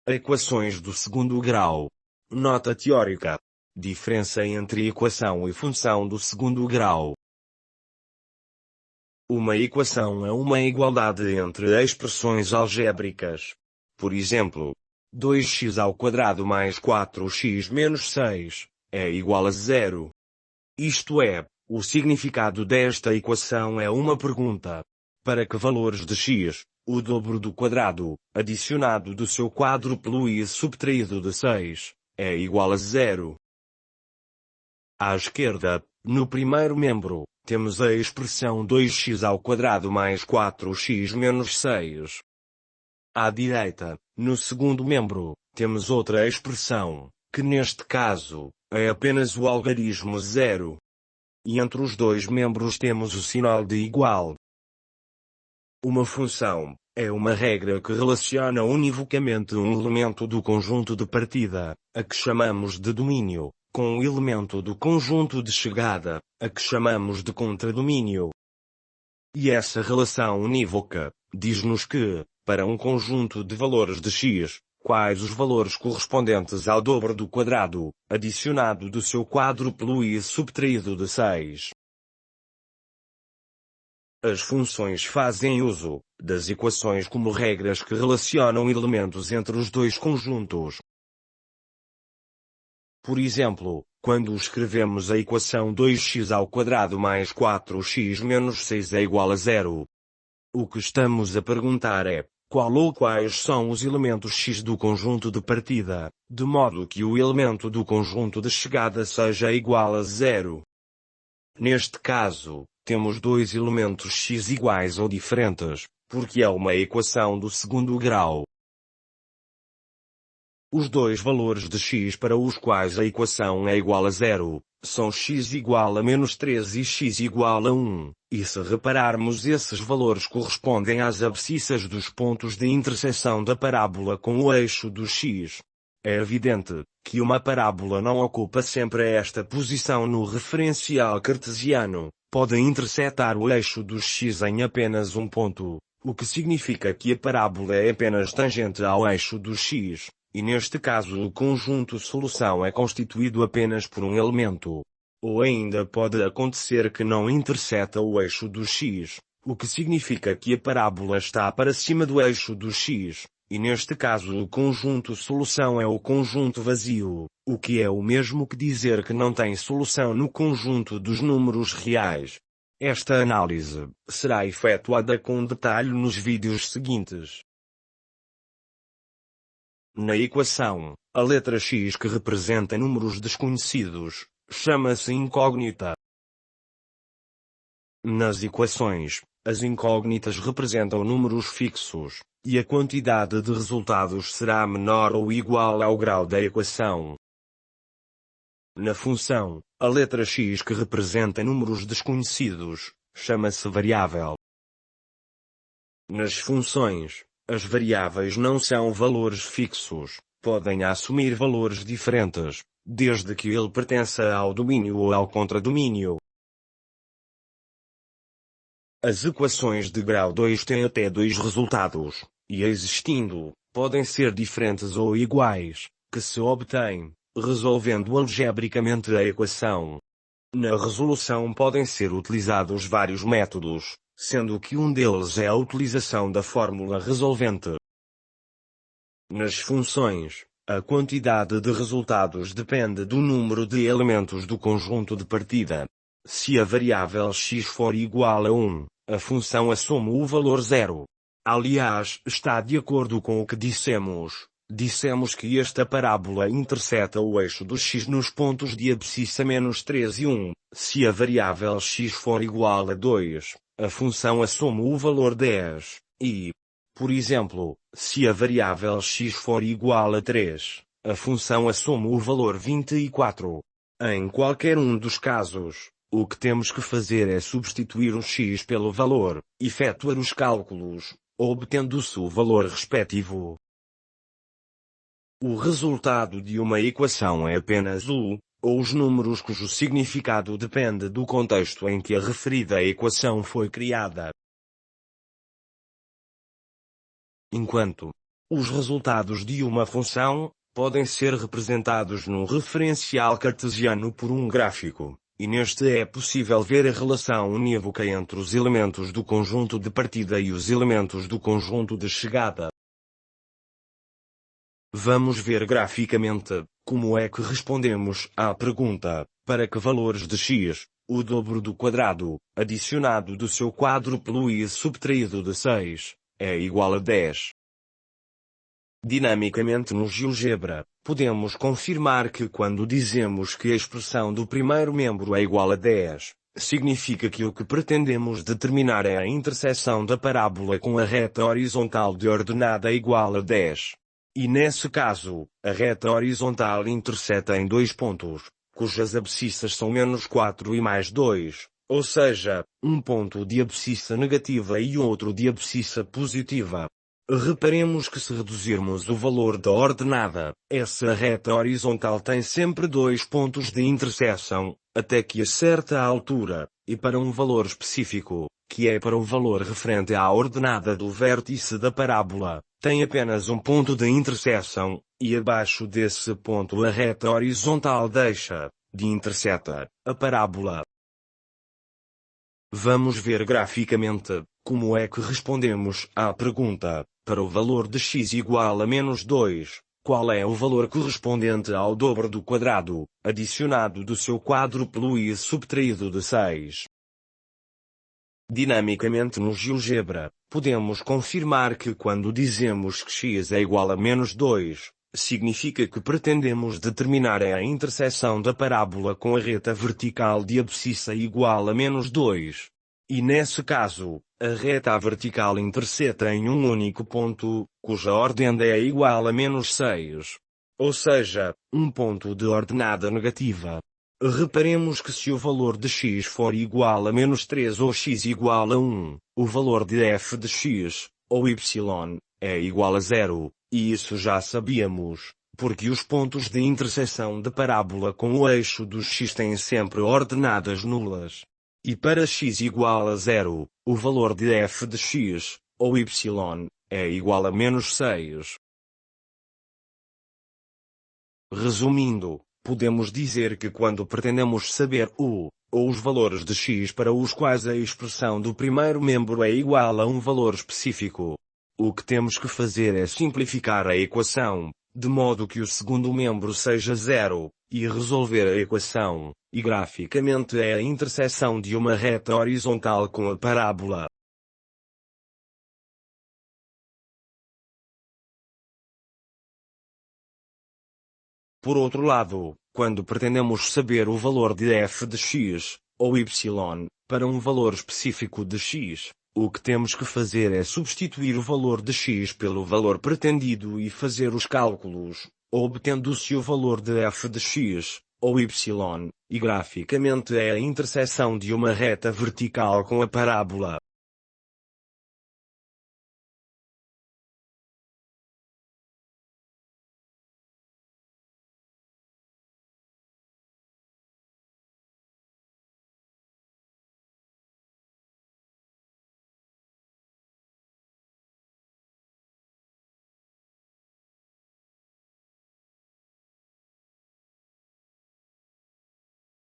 Equações do segundo grau. Nota teórica. Diferença entre equação e função do segundo grau. Uma equação é uma igualdade entre expressões algébricas. Por exemplo, 2x² mais 4x menos 6 é igual a 0. Isto é, o significado desta equação é uma pergunta. Para que valores de x, o dobro do quadrado, adicionado do seu quádruplo e subtraído de 6, é igual a 0. À esquerda, no primeiro membro, temos a expressão 2x² mais 4x menos 6. À direita, no segundo membro, temos outra expressão, que neste caso, é apenas o algarismo 0. E entre os dois membros temos o sinal de igual. Uma função é uma regra que relaciona univocamente um elemento do conjunto de partida, a que chamamos de domínio, com um elemento do conjunto de chegada, a que chamamos de contradomínio. E essa relação unívoca diz-nos que, para um conjunto de valores de x, quais os valores correspondentes ao dobro do quadrado, adicionado do seu quádruplo e subtraído de 6. As funções fazem uso das equações como regras que relacionam elementos entre os dois conjuntos. Por exemplo, quando escrevemos a equação 2x² mais 4x menos 6 é igual a 0, o que estamos a perguntar é, qual ou quais são os elementos x do conjunto de partida, de modo que o elemento do conjunto de chegada seja igual a 0. Neste caso, temos dois elementos x iguais ou diferentes, porque é uma equação do segundo grau. Os dois valores de x para os quais a equação é igual a 0, são x igual a menos 3 e x igual a 1, e se repararmos esses valores correspondem às abscissas dos pontos de interseção da parábola com o eixo do x. É evidente que uma parábola não ocupa sempre esta posição no referencial cartesiano, pode intersetar o eixo do x em apenas um ponto, o que significa que a parábola é apenas tangente ao eixo do x, e neste caso o conjunto solução é constituído apenas por um elemento. Ou ainda pode acontecer que não interseta o eixo do x, o que significa que a parábola está para cima do eixo do x. E neste caso o conjunto solução é o conjunto vazio, o que é o mesmo que dizer que não tem solução no conjunto dos números reais. Esta análise será efetuada com detalhe nos vídeos seguintes. Na equação, a letra x que representa números desconhecidos, chama-se incógnita. Nas equações, as incógnitas representam números fixos, e a quantidade de resultados será menor ou igual ao grau da equação. Na função, a letra x que representa números desconhecidos, chama-se variável. Nas funções, as variáveis não são valores fixos, podem assumir valores diferentes, desde que ele pertença ao domínio ou ao contradomínio. As equações de grau 2 têm até dois resultados, e existindo, podem ser diferentes ou iguais, que se obtêm, resolvendo algebricamente a equação. Na resolução podem ser utilizados vários métodos, sendo que um deles é a utilização da fórmula resolvente. Nas funções, a quantidade de resultados depende do número de elementos do conjunto de partida. Se a variável x for igual a 1, a função assume o valor 0. Aliás, está de acordo com o que dissemos. Dissemos que esta parábola interseta o eixo do x nos pontos de abscissa menos 3 e 1. Se a variável x for igual a 2, a função assume o valor 10, e, por exemplo, se a variável x for igual a 3, a função assume o valor 24. Em qualquer um dos casos, o que temos que fazer é substituir o x pelo valor, efetuar os cálculos, obtendo-se o valor respectivo. O resultado de uma equação é apenas o, ou os números cujo significado depende do contexto em que a referida equação foi criada. Enquanto Os resultados de uma função podem ser representados num referencial cartesiano por um gráfico, e neste é possível ver a relação unívoca entre os elementos do conjunto de partida e os elementos do conjunto de chegada. Vamos ver graficamente como é que respondemos à pergunta: para que valores de x, o dobro do quadrado, adicionado do seu quádruplo e subtraído de 6, é igual a 10. Dinamicamente no GeoGebra, podemos confirmar que quando dizemos que a expressão do primeiro membro é igual a 10, significa que o que pretendemos determinar é a interseção da parábola com a reta horizontal de ordenada igual a 10. E nesse caso, a reta horizontal interseta em dois pontos, cujas abscissas são -4 e +2, ou seja, um ponto de abscissa negativa e outro de abscissa positiva. Reparemos que se reduzirmos o valor da ordenada, essa reta horizontal tem sempre dois pontos de interseção, até que a certa altura, e para um valor específico, que é para o valor referente à ordenada do vértice da parábola, tem apenas um ponto de interseção, e abaixo desse ponto a reta horizontal deixa de intersetar a parábola. Vamos ver graficamente como é que respondemos à pergunta: para o valor de x igual a -2, qual é o valor correspondente ao dobro do quadrado, adicionado do seu quádruplo e subtraído de 6? Dinamicamente no GeoGebra, podemos confirmar que quando dizemos que x é igual a -2, significa que pretendemos determinar a interseção da parábola com a reta vertical de abscissa igual a -2. E nesse caso, a reta vertical interseta em um único ponto, cuja ordem é igual a -6. Ou seja, um ponto de ordenada negativa. Reparemos que se o valor de x for igual a -3 ou x igual a 1, o valor de f de x, ou y, é igual a 0, e isso já sabíamos, porque os pontos de interseção de parábola com o eixo dos x têm sempre ordenadas nulas. E para x igual a 0, o valor de f de x, ou y, é igual a -6. Resumindo, podemos dizer que quando pretendemos saber o, ou os valores de x para os quais a expressão do primeiro membro é igual a um valor específico, o que temos que fazer é simplificar a equação, de modo que o segundo membro seja 0, e resolver a equação, e graficamente é a interseção de uma reta horizontal com a parábola. Por outro lado, quando pretendemos saber o valor de f de x, ou y, para um valor específico de x, o que temos que fazer é substituir o valor de x pelo valor pretendido e fazer os cálculos, obtendo-se o valor de f de x, ou y, e graficamente é a interseção de uma reta vertical com a parábola.